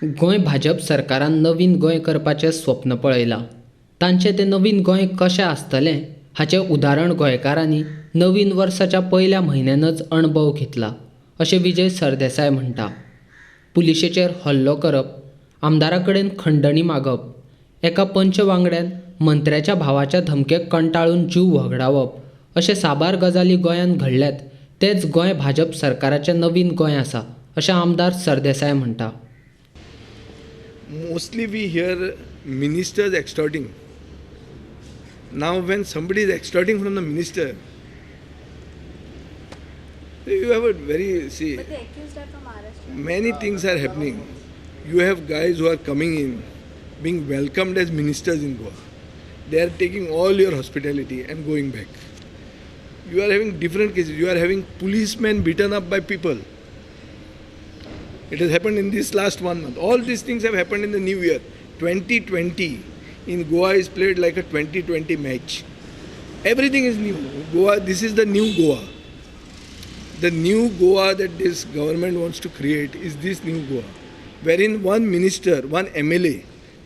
गोंय भाजप सरकारान नवीन गोंय करपाचें स्वप्न पळयलां. तांचें तें नवीन गोंय कशें आसतलें हाचें उदाहरण गोंयकारांनी नवीन वर्साच्या पयल्या म्हयन्यानच अणभव घेतला, अशें विजय सरदेसाय म्हणटा. पुलिशेचेर हल्लो करप, आमदारा कडेन खंडणी मागप, एका पंच वांगड्यान मंत्र्याच्या भावाच्या धमकेक कंटाळून जीव वगडावप अशे साबार गजाली गोंयांत घडल्यात. तेंच गोंय भाजप सरकाराचें नवीन गोंय आसा, अशें आमदार सरदेसाय म्हणटा. Mostly we hear ministers extorting. Now when somebody is extorting from the minister, you have a very, see, But they accused her from Maharashtra. many things are happening. You have guys who are coming in, being welcomed as ministers in Goa. They are taking all your hospitality and going back. You are having different cases. You are having policemen beaten up by people. It has happened in this last 1 month. All these things have happened in the new year. 2020 in Goa is played like a 2020 match. Everything is new. Goa, this is the new Goa. The new Goa that this government wants to create is this new Goa, wherein one minister, one MLA,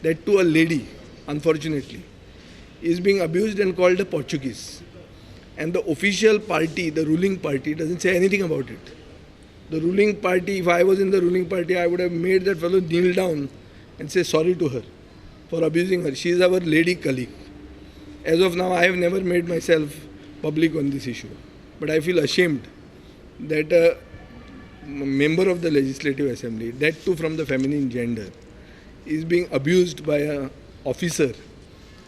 that to a lady, unfortunately, is being abused and called a Portuguese. And the official party, the ruling party, doesn't say anything about it. The ruling party, if I was in the ruling party, I would have made that fellow kneel down and say sorry to her for abusing her. She is our lady colleague. As of now, I have never made myself public on this issue. But I feel ashamed that a member of the Legislative Assembly, that too from the feminine gender, is being abused by an officer,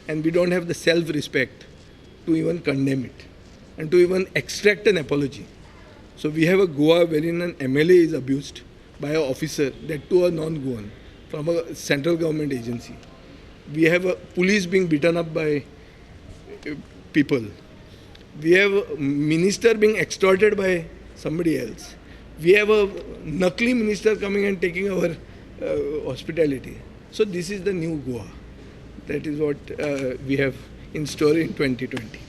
and we don't have the self-respect to even condemn it and to even extract an apology. So we have a Goa wherein an MLA is abused by an officer, that too a non-Goan, from a central government agency. We have a police being beaten up by people. We have a minister being extorted by somebody else. We have a Nakli minister coming and taking our hospitality. So this is the new Goa. That is what we have in store in 2020.